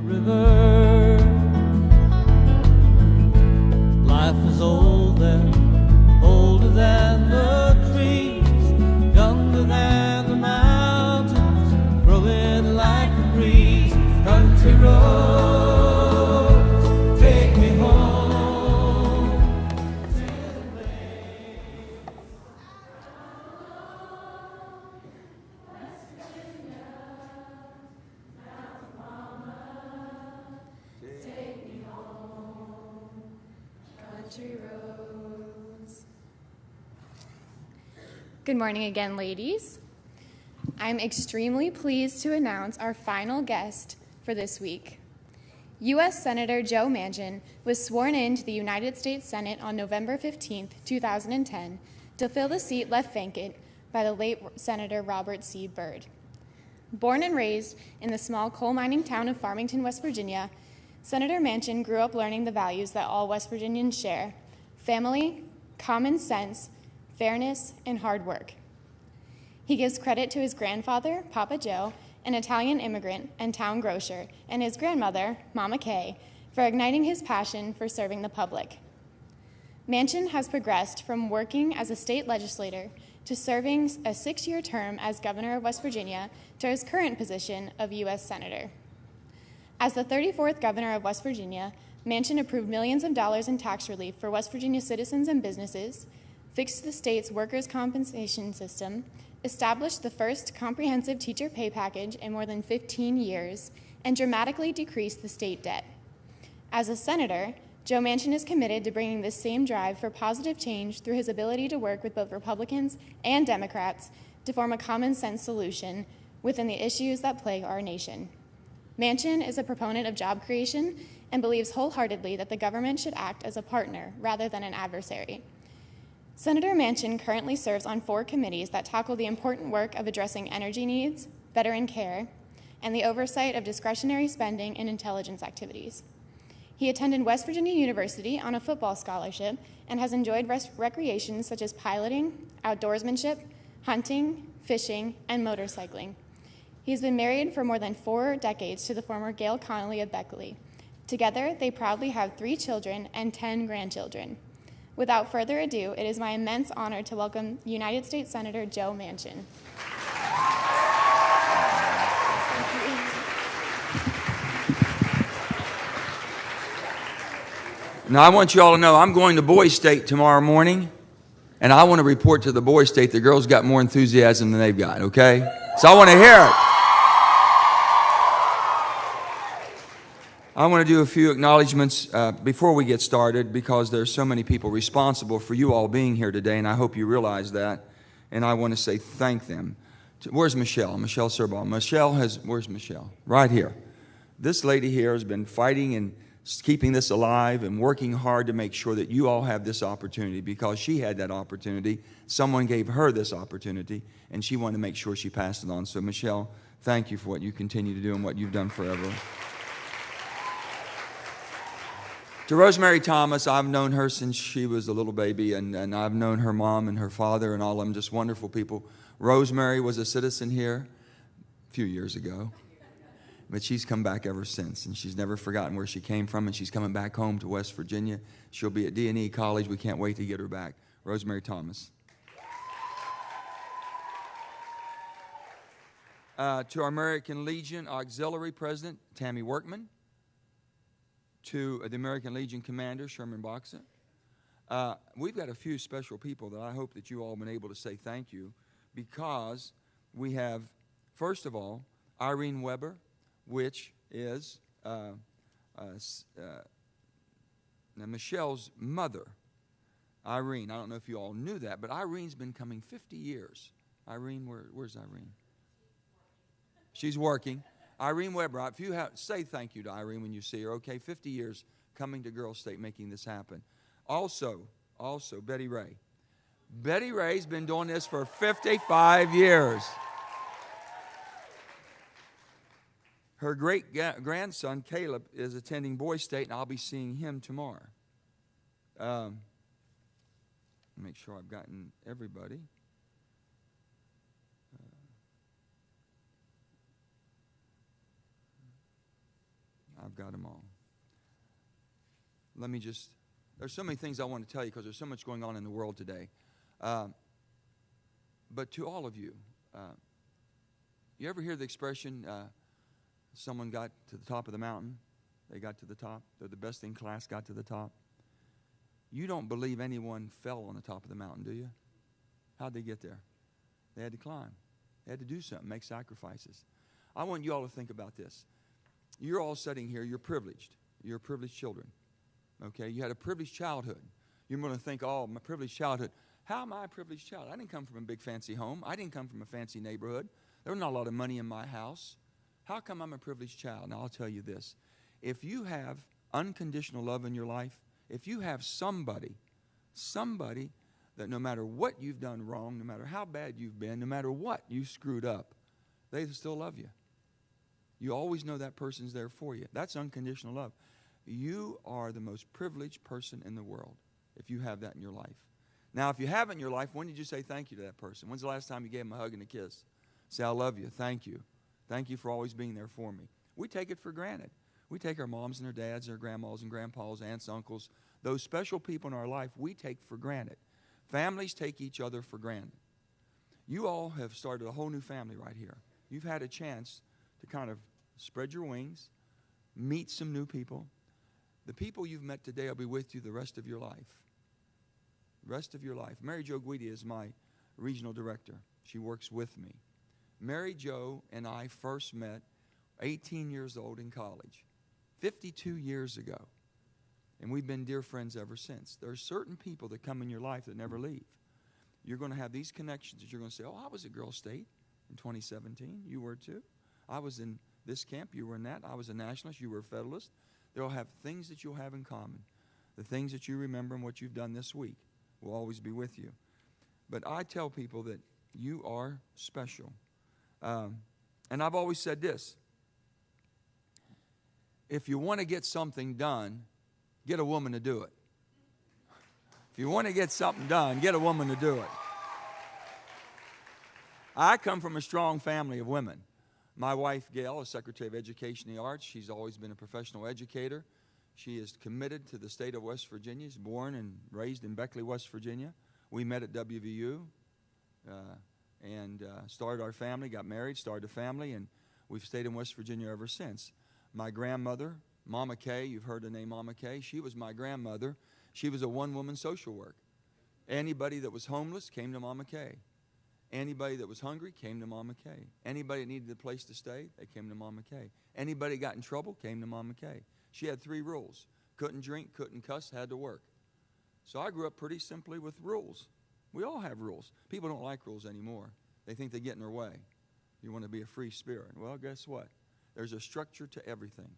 river. Life is older than the trees, younger than the mountains, growing like a breeze. Country roads, take me home. Sail away. Take me home, country roads. Good morning again, ladies. I'm extremely pleased to announce our final guest for this week. U.S. Senator Joe Manchin was sworn into the United States Senate on November 15, 2010, to fill the seat left vacant by the late Senator Robert C. Byrd. Born and raised in the small coal mining town of Farmington, West Virginia, Senator Manchin grew up learning the values that all West Virginians share: family, common sense, fairness, and hard work. He gives credit to his grandfather, Papa Joe, an Italian immigrant and town grocer, and his grandmother, Mama Kay, for igniting his passion for serving the public. Manchin has progressed from working as a state legislator to serving a 6-year term as governor of West Virginia to his current position of U.S. Senator. As the 34th governor of West Virginia, Manchin approved millions of dollars in tax relief for West Virginia citizens and businesses, fixed the state's workers' compensation system, established the first comprehensive teacher pay package in more than 15 years, and dramatically decreased the state debt. As a senator, Joe Manchin is committed to bringing this same drive for positive change through his ability to work with both Republicans and Democrats to form a common sense solution within the issues that plague our nation. Manchin is a proponent of job creation and believes wholeheartedly that the government should act as a partner rather than an adversary. Senator Manchin currently serves on 4 committees that tackle the important work of addressing energy needs, veteran care, and the oversight of discretionary spending and intelligence activities. He attended West Virginia University on a football scholarship and has enjoyed recreations such as piloting, outdoorsmanship, hunting, fishing, and motorcycling. He's been married for more than 4 decades to the former Gail Connolly of Beckley. Together, they proudly have 3 children and 10 grandchildren. Without further ado, it is my immense honor to welcome United States Senator Joe Manchin. Now, I want you all to know I'm going to Boys State tomorrow morning, and I want to report to the Boys State the girls got more enthusiasm than they've got, okay? So I want to hear it. I want to do a few acknowledgments before we get started, because there's so many people responsible for you all being here today, and I hope you realize that. And I want to say thank them. Where's Michelle? Michelle Serbaugh. Where's Michelle? Right here. This lady here has been fighting and keeping this alive and working hard to make sure that you all have this opportunity, because she had that opportunity. Someone gave her this opportunity, and she wanted to make sure she passed it on. So, Michelle, thank you for what you continue to do and what you've done forever. To Rosemary Thomas, I've known her since she was a little baby, and I've known her mom and her father and all of them, just wonderful people. Rosemary was a citizen here a few years ago, but she's come back ever since, and she's never forgotten where she came from, and she's coming back home to West Virginia. She'll be at D&E College. We can't wait to get her back. Rosemary Thomas. To our American Legion Auxilary President, Tammy Workman. To the American Legion Commander, Sherman Boxa. We've got a few special people that I hope that you all have been able to say thank you, because we have, first of all, Irene Weber, which is now Michelle's mother. Irene, I don't know if you all knew that, but Irene's been coming 50 years. Irene, where's Irene? She's working. Irene Weber, if you say thank you to Irene when you see her, okay? 50 years coming to Girls State, making this happen. Also, Betty Ray. Betty Ray's been doing this for 55 years. Her great-grandson, Caleb, is attending Boys State, and I'll be seeing him tomorrow. Make sure I've gotten everybody. I've got them all. Let me just, there's so many things I want to tell you because there's so much going on in the world today. But to all of you, you ever hear the expression, someone got to the top of the mountain? They got to the top. They're the best in class, got to the top. You don't believe anyone fell on the top of the mountain, do you? How'd they get there? They had to climb. They had to do something, make sacrifices. I want you all to think about this. You're all sitting here. You're privileged. You're privileged children. Okay? You had a privileged childhood. You're going to think, oh, my privileged childhood. How am I a privileged child? I didn't come from a big fancy home. I didn't come from a fancy neighborhood. There was not a lot of money in my house. How come I'm a privileged child? Now, I'll tell you this. If you have unconditional love in your life, if you have somebody that no matter what you've done wrong, no matter how bad you've been, no matter what you screwed up, they still love you. You always know that person's there for you. That's unconditional love. You are the most privileged person in the world if you have that in your life. Now, if you haven't in your life, when did you say thank you to that person? When's the last time you gave them a hug and a kiss? Say, I love you. Thank you. Thank you for always being there for me. We take it for granted. We take our moms and our dads, our grandmas and grandpas, aunts, uncles, those special people in our life, we take for granted. Families take each other for granted. You all have started a whole new family right here. You've had a chance to kind of spread your wings, meet some new people. The people you've met today will be with you the rest of your life. The rest of your life. Mary Jo Guidi is my regional director. She works with me. Mary Jo and I first met 18 years old in college, 52 years ago. And we've been dear friends ever since. There are certain people that come in your life that never leave. You're going to have these connections that you're going to say, oh, I was at Girl State in 2017. You were too. I was in this camp. You were in that. I was a nationalist. You were a federalist. They'll have things that you'll have in common. The things that you remember and what you've done this week will always be with you. But I tell people that you are special. And I've always said this. If you want to get something done, get a woman to do it. If you want to get something done, get a woman to do it. I come from a strong family of women. My wife, Gail, is Secretary of Education and the Arts. She's always been a professional educator. She is committed to the state of West Virginia. She's born and raised in Beckley, West Virginia. We met at WVU and started our family, got married, started a family, and we've stayed in West Virginia ever since. My grandmother, Mama Kay, you've heard the name Mama Kay. She was my grandmother. She was a one-woman social work. Anybody that was homeless came to Mama Kay. Anybody that was hungry came to Mama Kay. Anybody that needed a place to stay, they came to Mama Kay. Anybody that got in trouble came to Mama Kay. She had 3 rules. Couldn't drink, couldn't cuss, had to work. So I grew up pretty simply with rules. We all have rules. People don't like rules anymore. They think they get in their way. You want to be a free spirit. Well, guess what? There's a structure to everything.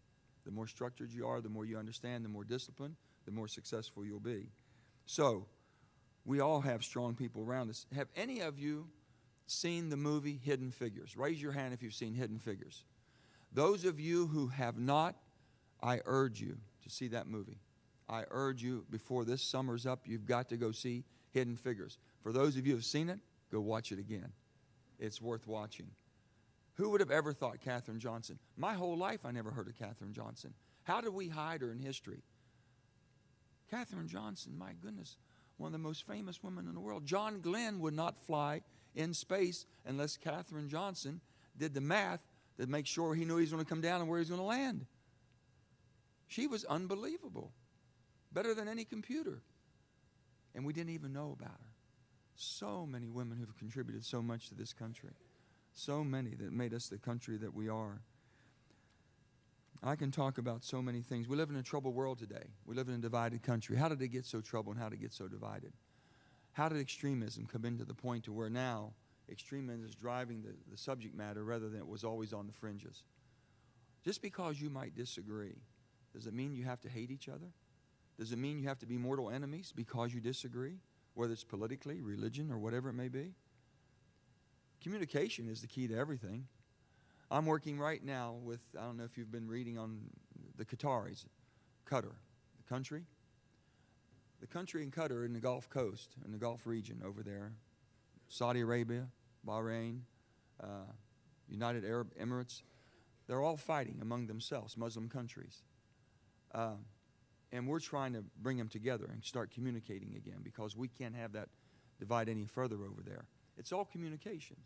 The more structured you are, the more you understand, the more disciplined, the more successful you'll be. So, we all have strong people around us. Have any of you seen the movie Hidden Figures? Raise your hand if you've seen Hidden Figures. Those of you who have not, I urge you to see that movie. I urge you, before this summer's up, you've got to go see Hidden Figures. For those of you who have seen it, go watch it again. It's worth watching. Who would have ever thought Katherine Johnson? My whole life I never heard of Katherine Johnson. How did we hide her in history? Katherine Johnson, my goodness, one of the most famous women in the world. John Glenn would not fly in space unless Katherine Johnson did the math to make sure he knew he was going to come down and where he was going to land. She was unbelievable. Better than any computer. And we didn't even know about her. So many women who have contributed so much to this country. So many that made us the country that we are. I can talk about so many things. We live in a troubled world today. We live in a divided country. How did it get so troubled and how did it get so divided? How did extremism come into the point to where now extremism is driving the subject matter rather than it was always on the fringes? Just because you might disagree, does it mean you have to hate each other? Does it mean you have to be mortal enemies because you disagree, whether it's politically, religion, or whatever it may be? Communication is the key to everything. I'm working right now with, I don't know if you've been reading on the Qataris, Qatar, the country. The country in Qatar in the Gulf Coast, in the Gulf region over there. Saudi Arabia, Bahrain, United Arab Emirates. They're all fighting among themselves, Muslim countries. And we're trying to bring them together and start communicating again, because we can't have that divide any further over there. It's all communications.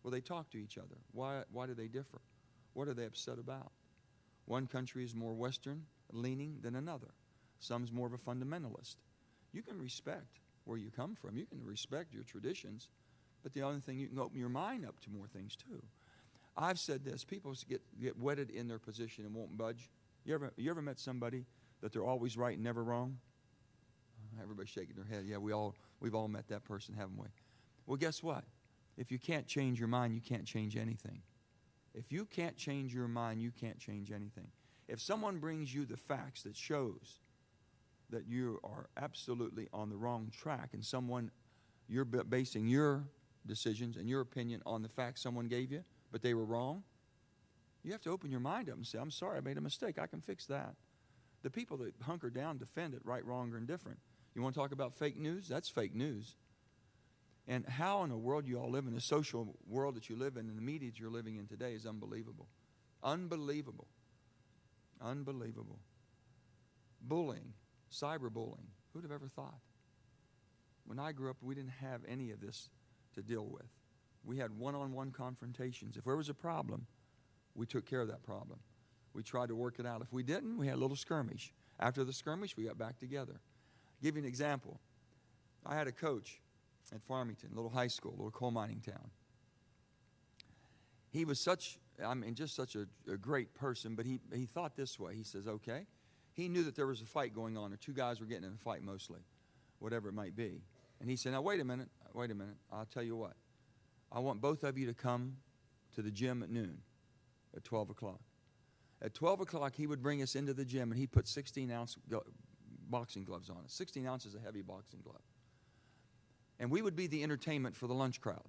Well, they talk to each other. Why do they differ? What are they upset about? One country is more Western leaning than another. Some's more of a fundamentalist. You can respect where you come from. You can respect your traditions. But the other thing, you can open your mind up to more things too. I've said this. People get wedded in their position and won't budge. You ever met somebody that they're always right and never wrong? Everybody's shaking their head. Yeah, we've all met that person, haven't we? Well, guess what? If you can't change your mind, you can't change anything. If you can't change your mind, you can't change anything. If someone brings you the facts that shows that you are absolutely on the wrong track, and you're basing your decisions and your opinion on the facts someone gave you, but they were wrong, you have to open your mind up and say, I'm sorry, I made a mistake. I can fix that. The people that hunker down defend it, right, wrong, or indifferent. You want to talk about fake news? That's fake news. And how in the world you all live in, the social world that you live in, and the media that you're living in today is unbelievable. Unbelievable. Unbelievable. Bullying, cyberbullying. Who'd have ever thought? When I grew up, we didn't have any of this to deal with. We had one-on-one confrontations. If there was a problem, we took care of that problem. We tried to work it out. If we didn't, we had a little skirmish. After the skirmish, we got back together. I'll give you an example. I had a coach at Farmington, a little high school, a little coal mining town. He was just such a great person, but he thought this way. He says, okay. He knew that there was a fight going on, or two guys were getting in a fight mostly, whatever it might be. And he said, now wait a minute, I'll tell you what. I want both of you to come to the gym at noon, at 12 o'clock. At 12 o'clock, he would bring us into the gym, and he'd put 16-ounce boxing gloves on us. 16 ounces of heavy boxing glove. And we would be the entertainment for the lunch crowd.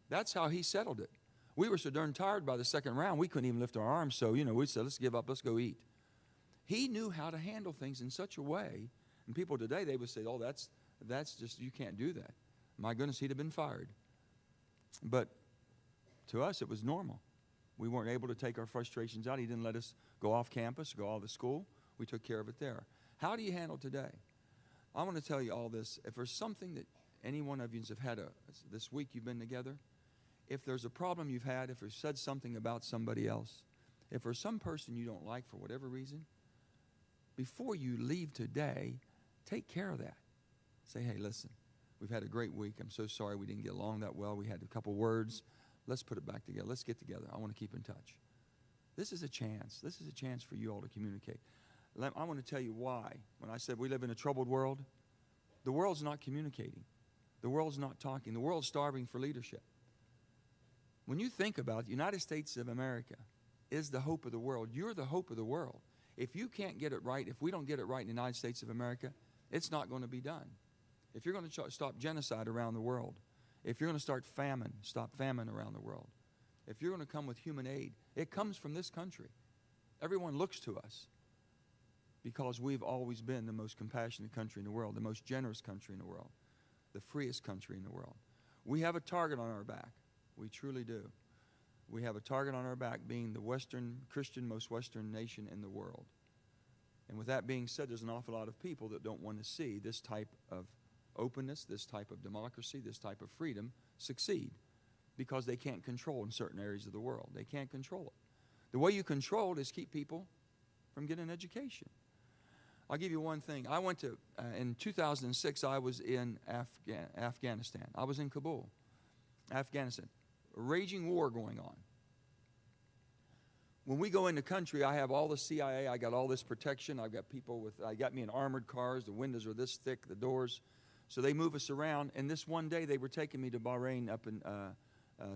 That's how he settled it. We were so darn tired by the second round, we couldn't even lift our arms. So, we said, let's give up, let's go eat. He knew how to handle things in such a way. And people today, they would say, oh, that's just, you can't do that. My goodness, he'd have been fired. But to us, it was normal. We weren't able to take our frustrations out. He didn't let us go off campus, go off to school. We took care of it there. How do you handle today? I want to tell you all this. If there's something that any one of you have had this week you've been together, if there's a problem you've had, if you've said something about somebody else, if there's some person you don't like for whatever reason, before you leave today, take care of that. Say, hey, listen, we've had a great week. I'm so sorry we didn't get along that well. We had a couple words. Let's put it back together. Let's get together. I want to keep in touch. This is a chance. This is a chance for you all to communicate. I want to tell you why. When I said we live in a troubled world, the world's not communicating. The world's not talking. The world's starving for leadership. When you think about it, the United States of America is the hope of the world. You're the hope of the world. If you can't get it right, if we don't get it right in the United States of America, it's not going to be done. If you're going to stop genocide around the world, if you're going to stop famine around the world, if you're going to come with human aid, it comes from this country. Everyone looks to us because we've always been the most compassionate country in the world, the most generous country in the world, the freest country in the world. We have a target on our back. We truly do. We have a target on our back being the most Western nation in the world. And with that being said, there's an awful lot of people that don't want to see this type of openness, this type of democracy, this type of freedom succeed because they can't control in certain areas of the world. They can't control it. The way you control it is keep people from getting an education. I'll give you one thing. I went to, in 2006, I was in Afghanistan. I was in Kabul, Afghanistan. A raging war going on. When we go in the country, I have all the CIA. I got all this protection. I've got I got me in armored cars. The windows are this thick, the doors. So they move us around. And this one day, they were taking me to Bahrain up in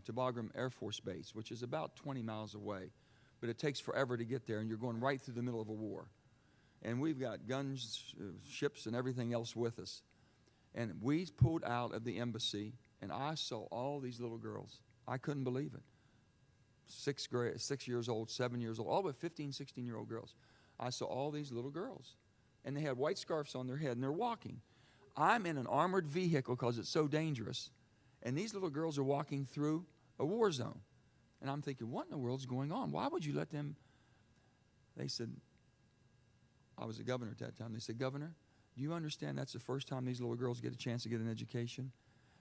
to Bagram Air Force Base, which is about 20 miles away. But it takes forever to get there, and you're going right through the middle of a war. And we've got guns, ships, and everything else with us. And we pulled out of the embassy, and I saw all these little girls. I couldn't believe it. 6 years old, 7 years old, all but 15, 16-year-old girls. I saw all these little girls. And they had white scarves on their head, and they're walking. I'm in an armored vehicle because it's so dangerous. And these little girls are walking through a war zone. And I'm thinking, what in the world's going on? Why would you let them? They said, I was a governor at that time. They said, Governor, do you understand that's the first time these little girls get a chance to get an education?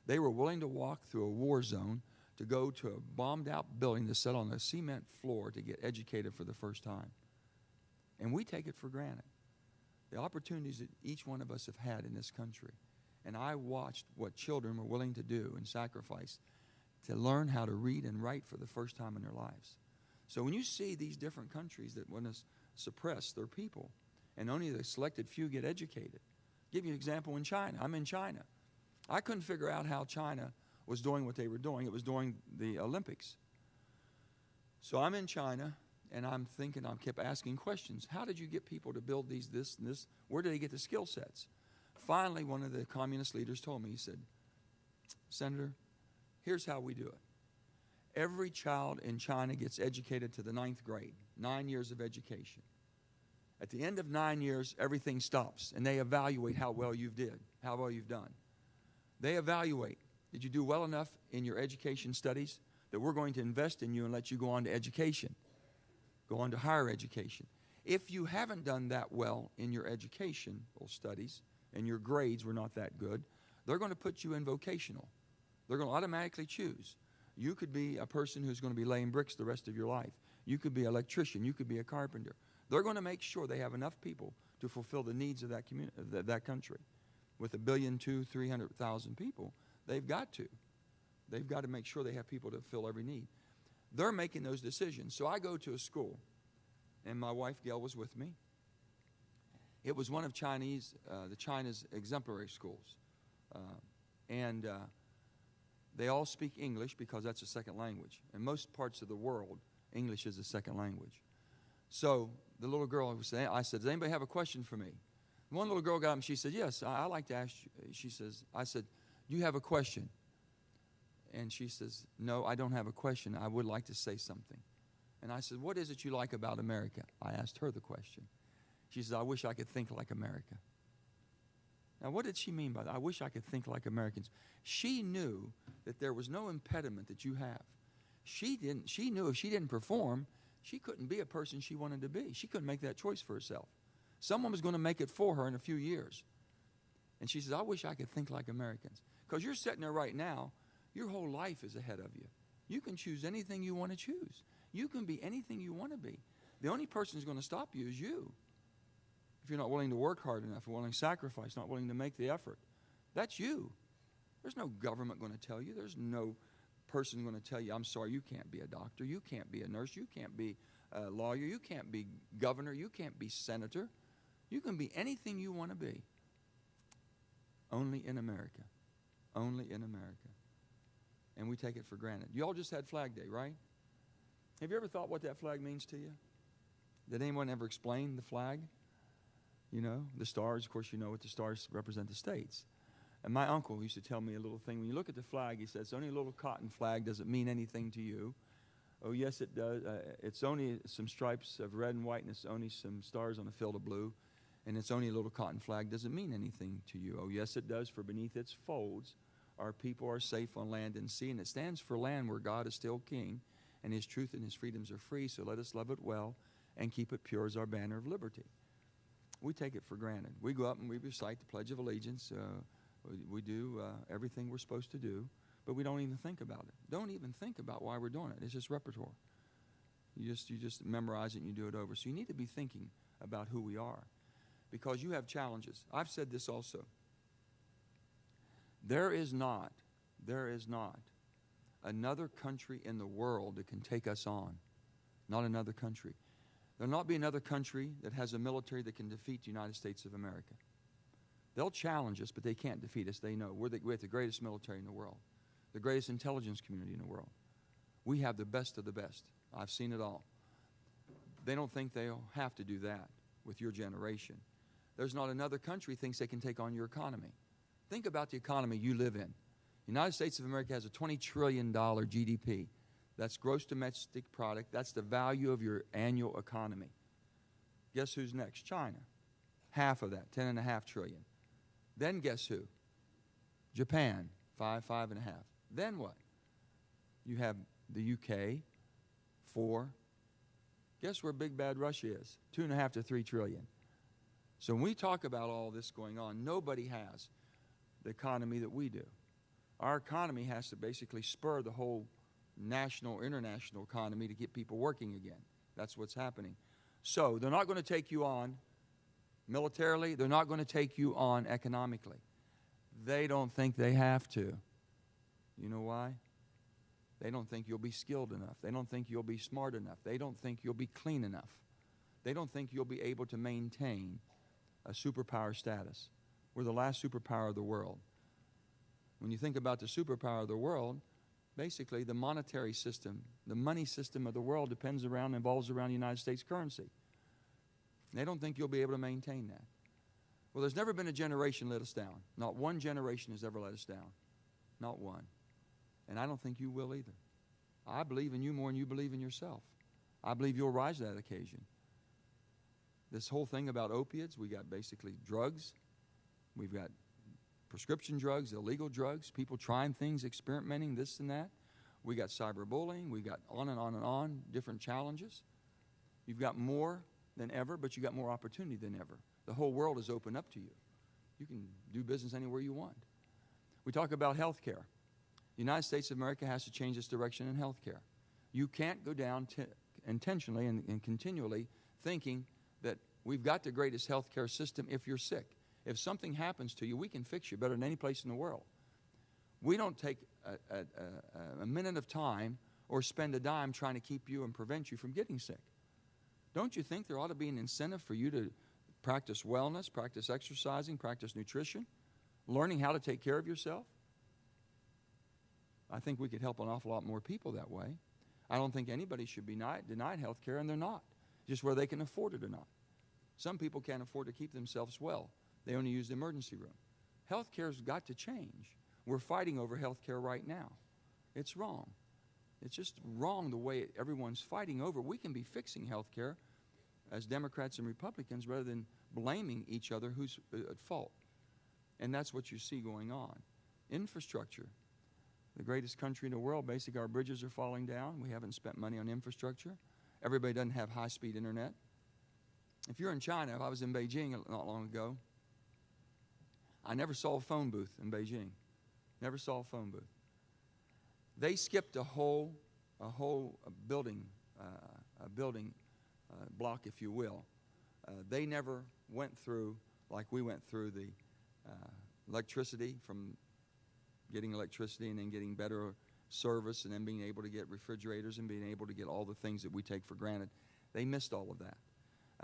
They were willing to walk through a war zone to go to a bombed-out building to sit on a cement floor to get educated for the first time. And we take it for granted. The opportunities that each one of us have had in this country. And I watched what children were willing to do and sacrifice to learn how to read and write for the first time in their lives. So when you see these different countries that want to suppress their people and only the selected few get educated. I'll give you an example in China. I'm in China. I couldn't figure out how China was doing what they were doing. It was during the Olympics. So I'm in China, and I'm thinking, I kept asking questions. How did you get people to build these, this, and this? Where did they get the skill sets? Finally, one of the communist leaders told me, he said, Senator, here's how we do it. Every child in China gets educated to the 9th grade, 9 years of education. At the end of 9 years, everything stops, and they evaluate how well you've done. They evaluate, did you do well enough in your education studies that we're going to invest in you and let you go on to education, go on to higher education. If you haven't done that well in your educational studies and your grades were not that good, they're going to put you in vocational. They're going to automatically choose. You could be a person who's going to be laying bricks the rest of your life. You could be an electrician. You could be a carpenter. They're going to make sure they have enough people to fulfill the needs of that community, that country. With 1,200,000 people, they've got to. They've got to make sure they have people to fill every need. They're making those decisions. So I go to a school, and my wife Gail was with me. It was one of China's exemplary schools, and they all speak English because that's a second language. In most parts of the world, English is a second language. So the little girl was saying, I said, does anybody have a question for me? One little girl got up and she said, yes, I'd like to ask you. I said, do you have a question? And she says, no, I don't have a question. I would like to say something. And I said, what is it you like about America? I asked her the question. She says, I wish I could think like America. Now, what did she mean by that? I wish I could think like Americans. She knew that there was no impediment that you have. She knew if she didn't perform, she couldn't be a person she wanted to be. She couldn't make that choice for herself. Someone was going to make it for her in a few years. And she says, I wish I could think like Americans. Because you're sitting there right now, your whole life is ahead of you. You can choose anything you want to choose. You can be anything you want to be. The only person who's going to stop you is you. If you're not willing to work hard enough, willing to sacrifice, not willing to make the effort, that's you. There's no government going to tell you. There's no person going to tell you, I'm sorry, you can't be a doctor, you can't be a nurse, you can't be a lawyer, you can't be governor, you can't be senator. You can be anything you want to be. Only in America. Only in America. And we take it for granted. You all just had Flag Day, right? Have you ever thought what that flag means to you? Did anyone ever explain the flag? You know, the stars, of course, you know what the stars represent, the states. And my uncle used to tell me a little thing. When you look at the flag, he says, it's only a little cotton flag. Does it mean anything to you? Oh, yes, it does. It's only some stripes of red and white, and it's only some stars on a field of blue. And it's only a little cotton flag. Does it mean anything to you? Oh, yes, it does. For beneath its folds, our people are safe on land and sea. And it stands for land where God is still king, and his truth and his freedoms are free. So let us love it well and keep it pure as our banner of liberty. We take it for granted. We go up and we recite the Pledge of Allegiance. We do everything we're supposed to do, but we don't even think about it. Don't even think about why we're doing it. It's just repertoire. You just memorize it and you do it over. So you need to be thinking about who we are, because you have challenges. I've said this also. There is not another country in the world that can take us on. Not another country. There'll not be another country that has a military that can defeat the United States of America. They'll challenge us, but they can't defeat us. They know. We have the greatest military in the world, the greatest intelligence community in the world. We have the best of the best. I've seen it all. They don't think they'll have to do that with your generation. There's not another country thinks they can take on your economy. Think about the economy you live in. The United States of America has a $20 trillion GDP. That's gross domestic product. That's the value of your annual economy. Guess who's next? China. Half of that, $10.5 trillion. Then guess who? Japan, $5.5. Then what? You have the UK, 4. Guess where big bad Russia is? 2.5 to 3 trillion. So when we talk about all this going on, nobody has the economy that we do. Our economy has to basically spur the whole national, international economy to get people working again. That's what's happening. So they're not going to take you on militarily. They're not going to take you on economically. They don't think they have to. You know why? They don't think you'll be skilled enough. They don't think you'll be smart enough. They don't think you'll be clean enough. They don't think you'll be able to maintain a superpower status. We're the last superpower of the world. When you think about the superpower of the world, basically the monetary system, the money system of the world involves around the United States currency. They don't think you'll be able to maintain that. Well, there's never been a generation let us down. Not one generation has ever let us down. Not one. And I don't think you will either. I believe in you more than you believe in yourself. I believe you'll rise to that occasion. This whole thing about opiates, we got basically drugs. We've got prescription drugs, illegal drugs, people trying things, experimenting, this and that. We got cyberbullying. We got on and on and on, different challenges. You've got more than ever, but you got more opportunity than ever. The whole world is open up to you. You can do business anywhere you want. We talk about health care. The United States of America has to change its direction in health care. You can't go down intentionally and continually thinking that we've got the greatest health care system if you're sick. If something happens to you, we can fix you better than any place in the world. We don't take a minute of time or spend a dime trying to keep you and prevent you from getting sick. Don't you think there ought to be an incentive for you to practice wellness, practice exercising, practice nutrition, learning how to take care of yourself? I think we could help an awful lot more people that way. I don't think anybody should be denied health care, and they're not, just where they can afford it or not. Some people can't afford to keep themselves well. They only use the emergency room. Health care's got to change. We're fighting over health care right now. It's wrong. It's just wrong the way everyone's fighting over. We can be fixing health care as Democrats and Republicans rather than blaming each other who's at fault. And that's what you see going on. Infrastructure. The greatest country in the world, basically our bridges are falling down. We haven't spent money on infrastructure. Everybody doesn't have high-speed internet. If you're in China, if I was in Beijing not long ago, I never saw a phone booth in Beijing. Never saw a phone booth. They skipped a whole building block, if you will. They never went through like we went through the electricity, from getting electricity and then getting better service and then being able to get refrigerators and being able to get all the things that we take for granted. They missed all of that.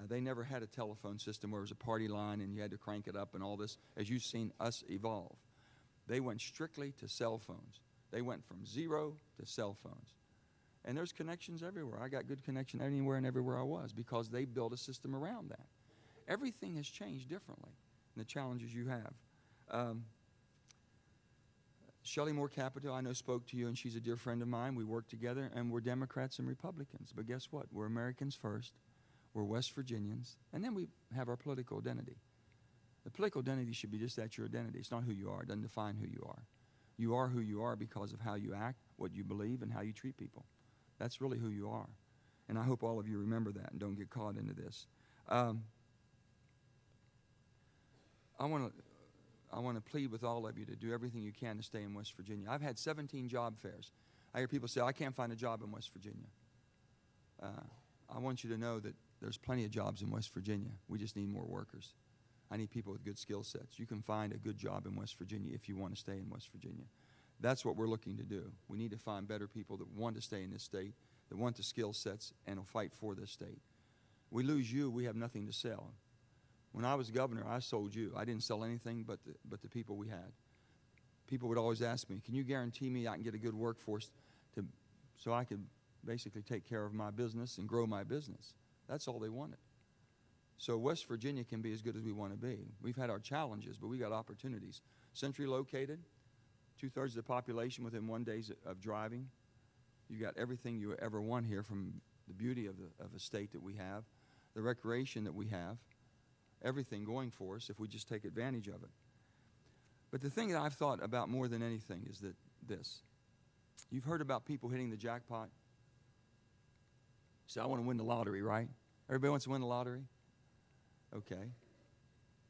They never had a telephone system where it was a party line and you had to crank it up and all this, as you've seen us evolve. They went strictly to cell phones. They went from zero to cell phones. And there's connections everywhere. I got good connection anywhere and everywhere I was because they built a system around that. Everything has changed differently in the challenges you have. Shelley Moore Capito, I know, spoke to you, and she's a dear friend of mine. We work together, and we're Democrats and Republicans. But guess what? We're Americans first. We're West Virginians. And then we have our political identity. The political identity should be just that, your identity. It's not who you are. It doesn't define who you are. You are who you are because of how you act, what you believe, and how you treat people. That's really who you are. And I hope all of you remember that and don't get caught into this. I want to plead with all of you to do everything you can to stay in West Virginia. I've had 17 job fairs. I hear people say, I can't find a job in West Virginia. I want you to know that there's plenty of jobs in West Virginia. We just need more workers. I need people with good skill sets. You can find a good job in West Virginia if you want to stay in West Virginia. That's what we're looking to do. We need to find better people that want to stay in this state, that want the skill sets, and will fight for this state. We lose you, we have nothing to sell. When I was governor, I sold you. I didn't sell anything but the people we had. People would always ask me, can you guarantee me I can get a good workforce so I could basically take care of my business and grow my business? That's all they wanted. So West Virginia can be as good as we want to be. We've had our challenges, but we got opportunities. Centrally located, 2/3 of the population within 1 day of driving. You got everything you ever want here, from the beauty of a state that we have, the recreation that we have, everything going for us if we just take advantage of it. But the thing that I've thought about more than anything is that this. You've heard about people hitting the jackpot. So I want to win the lottery, right? Everybody wants to win the lottery? Okay.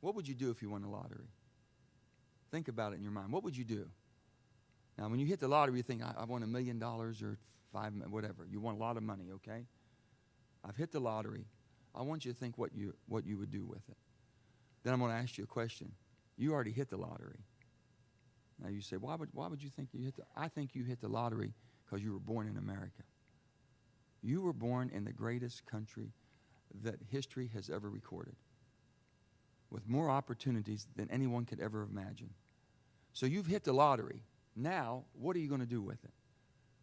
What would you do if you won the lottery? Think about it in your mind. What would you do? Now, when you hit the lottery, you think, I won $1 million or whatever. You won a lot of money, okay? I've hit the lottery. I want you to think what you would do with it. Then I'm going to ask you a question. You already hit the lottery. Now you say, why would you think you hit the? I think you hit the lottery because you were born in America. You were born in the greatest country that history has ever recorded, with more opportunities than anyone could ever imagine. So you've hit the lottery. Now, what are you going to do with it?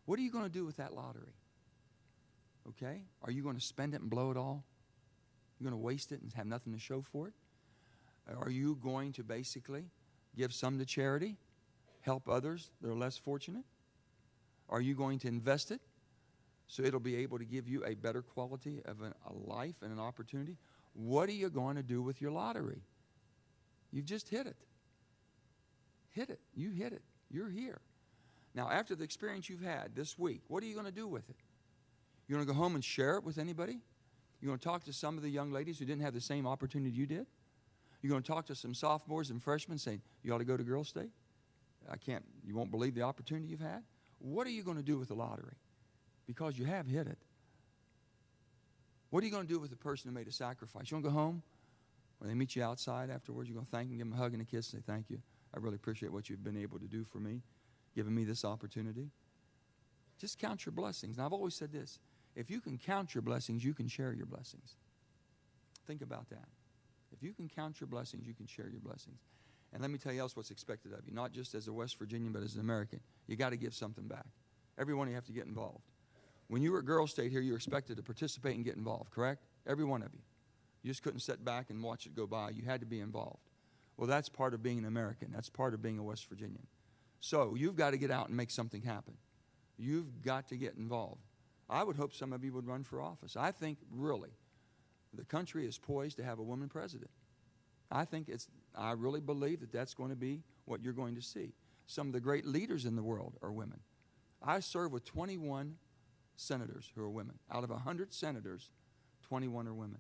What are you going to do with that lottery? Okay? Are you going to spend it and blow it all? You're going to waste it and have nothing to show for it? Are you going to basically give some to charity, help others that are less fortunate? Are you going to invest it so it'll be able to give you a better quality of a life and an opportunity? What are you going to do with your lottery? You've just hit it. Hit it. You hit it. You're here. Now, after the experience you've had this week, what are you going to do with it? You're going to go home and share it with anybody? You're going to talk to some of the young ladies who didn't have the same opportunity you did? You're going to talk to some sophomores and freshmen saying, you ought to go to Girls State? You won't believe the opportunity you've had? What are you going to do with the lottery? Because you have hit it. What are you going to do with the person who made a sacrifice? You want to go home? When they meet you outside afterwards, you're going to thank them, give them a hug and a kiss, and say thank you. I really appreciate what you've been able to do for me, giving me this opportunity. Just count your blessings. Now, I've always said this. If you can count your blessings, you can share your blessings. Think about that. If you can count your blessings, you can share your blessings. And let me tell you else what's expected of you, not just as a West Virginian, but as an American. You got to give something back. Every one of you have to get involved. When you were at Girls State here, you were expected to participate and get involved, correct? Every one of you. You just couldn't sit back and watch it go by. You had to be involved. Well, that's part of being an American. That's part of being a West Virginian. So you've got to get out and make something happen. You've got to get involved. I would hope some of you would run for office. I think, really, the country is poised to have a woman president. I really believe that that's going to be what you're going to see. Some of the great leaders in the world are women. I serve with 21 senators who are women. Out of 100 senators, 21 are women.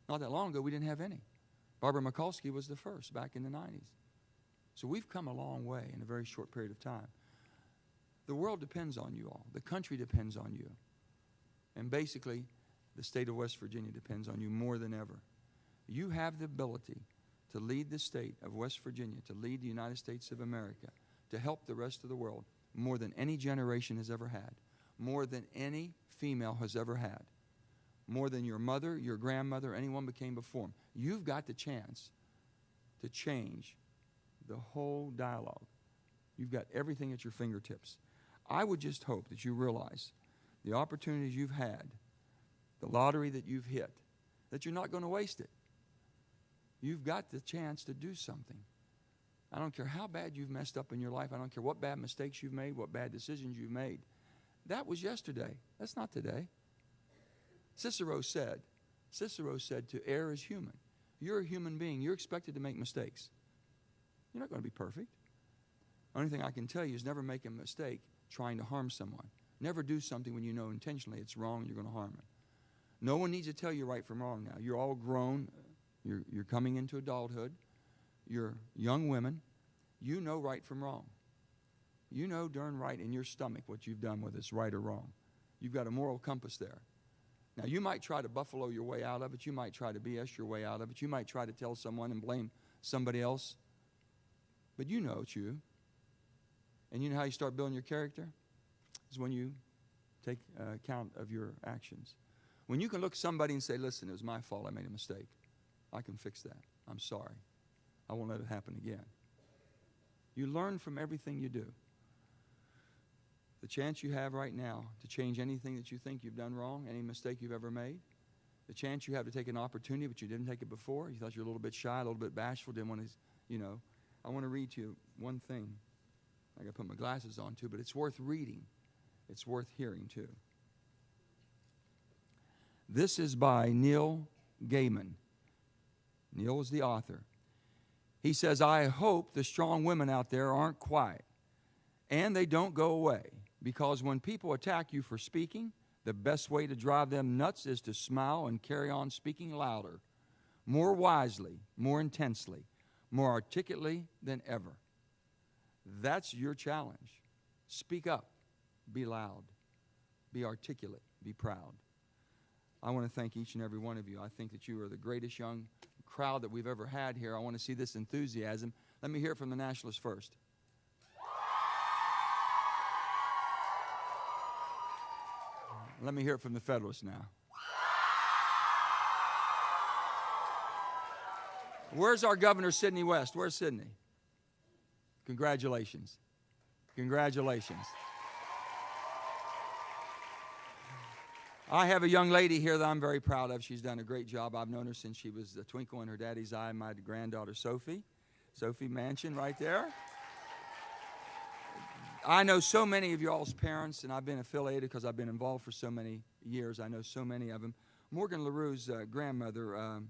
Not that long ago, we didn't have any. Barbara Mikulski was the first back in the 90s. So we've come a long way in a very short period of time. The world depends on you all. The country depends on you. And basically, the state of West Virginia depends on you more than ever. You have the ability to lead the state of West Virginia, to lead the United States of America, to help the rest of the world more than any generation has ever had, more than any female has ever had, more than your mother, your grandmother, anyone became before them. You've got the chance to change the whole dialogue. You've got everything at your fingertips. I would just hope that you realize the opportunities you've had, the lottery that you've hit, that you're not going to waste it. You've got the chance to do something. I don't care how bad you've messed up in your life. I don't care what bad mistakes you've made, what bad decisions you've made. That was yesterday. That's not today. Cicero said to err is human. You're a human being. You're expected to make mistakes. You're not going to be perfect. Only thing I can tell you is never make a mistake trying to harm someone. Never do something when you know intentionally it's wrong and you're going to harm them. No one needs to tell you right from wrong now. You're all grown. You're coming into adulthood. You're young women. You know right from wrong. You know darn right in your stomach what you've done, whether it's right or wrong. You've got a moral compass there. Now, you might try to buffalo your way out of it. You might try to BS your way out of it. You might try to tell someone and blame somebody else. But you know it's you. And you know how you start building your character? Is when you take account of your actions. When you can look at somebody and say, listen, it was my fault. I made a mistake. I can fix that. I'm sorry. I won't let it happen again. You learn from everything you do. The chance you have right now to change anything that you think you've done wrong, any mistake you've ever made, the chance you have to take an opportunity, but you didn't take it before. You thought you were a little bit shy, a little bit bashful, didn't want to, I want to read to you one thing. I got to put my glasses on too, but it's worth reading. It's worth hearing too. This is by Neil Gaiman. Neil is the author. He says, I hope the strong women out there aren't quiet and they don't go away, because when people attack you for speaking, The best way to drive them nuts is to smile and carry on speaking louder, more wisely, more intensely, more articulately than ever. That's your challenge. Speak up, be loud, be articulate, be proud. I want to thank each and every one of you. I think that you are the greatest young crowd that we've ever had here. I want to see this enthusiasm. Let me hear it from the Nationalists first. Let me hear it from the Federalists now. Where's our Governor, Sidney West? Where's Sidney? Congratulations. Congratulations. I have a young lady here that I'm very proud of. She's done a great job. I've known her since she was a twinkle in her daddy's eye. My granddaughter, Sophie Manchin, right there. I know so many of y'all's parents, and I've been affiliated because I've been involved for so many years. I know so many of them. Morgan LaRue's grandmother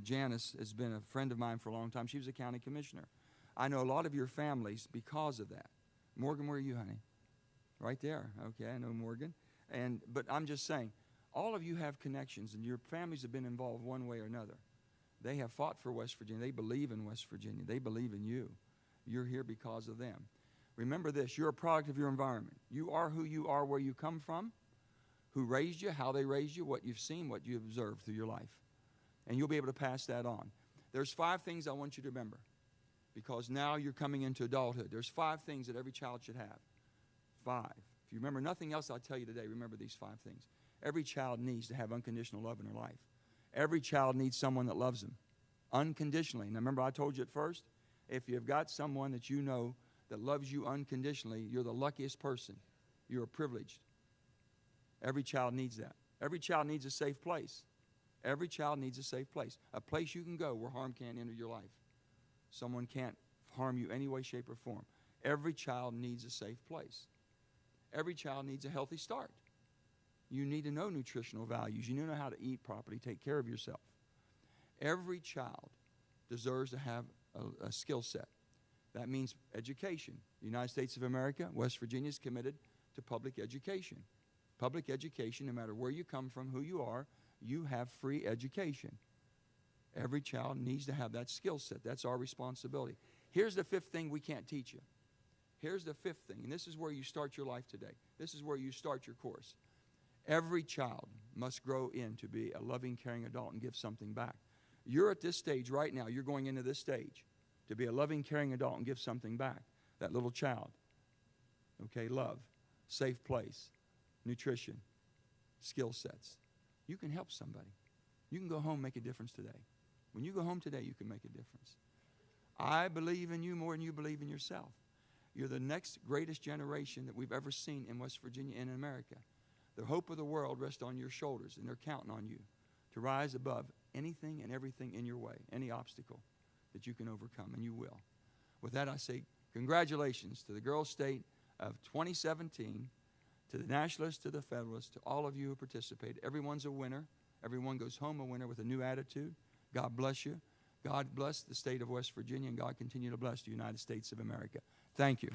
Janice has been a friend of mine for a long time. She was a county commissioner. I know a lot of your families because of that. Morgan, where are you, honey? Right there. Okay, I know Morgan. But I'm just saying, all of you have connections, and your families have been involved one way or another. They have fought for West Virginia. They believe in West Virginia. They believe in you. You're here because of them. Remember this, you're a product of your environment. You are who you are where you come from, who raised you, how they raised you, what you've seen, what you've observed through your life. And you'll be able to pass that on. There's 5 things I want you to remember, because now you're coming into adulthood. There's 5 things that every child should have. 5. If you remember nothing else I'll tell you today, remember these 5 things. Every child needs to have unconditional love in their life. Every child needs someone that loves them unconditionally. Now remember I told you at first, if you've got someone that you know that loves you unconditionally, you're the luckiest person. You're privileged. Every child needs that. Every child needs a safe place. Every child needs a safe place. A place you can go where harm can't enter your life. Someone can't harm you any way, shape, or form. Every child needs a safe place. Every child needs a healthy start. You need to know nutritional values. You need to know how to eat properly, take care of yourself. Every child deserves to have a skill set. That means education. The United States of America, West Virginia is committed to public education. Public education, no matter where you come from, who you are, you have free education. Every child needs to have that skill set. That's our responsibility. Here's the 5th thing we can't teach you. Here's the 5th thing, and this is where you start your life today. This is where you start your course. Every child must grow in to be a loving, caring adult and give something back. You're at this stage right now. You're going into this stage to be a loving, caring adult and give something back. That little child. Okay, love, safe place, nutrition, skill sets. You can help somebody. You can go home and make a difference today. When you go home today, you can make a difference. I believe in you more than you believe in yourself. You're the next greatest generation that we've ever seen in West Virginia and in America. The hope of the world rests on your shoulders, and they're counting on you to rise above anything and everything in your way, any obstacle that you can overcome, and you will. With that, I say congratulations to the Girls State of 2017, to the Nationalists, to the Federalists, to all of you who participated. Everyone's a winner. Everyone goes home a winner with a new attitude. God bless you. God bless the state of West Virginia, and God continue to bless the United States of America. Thank you.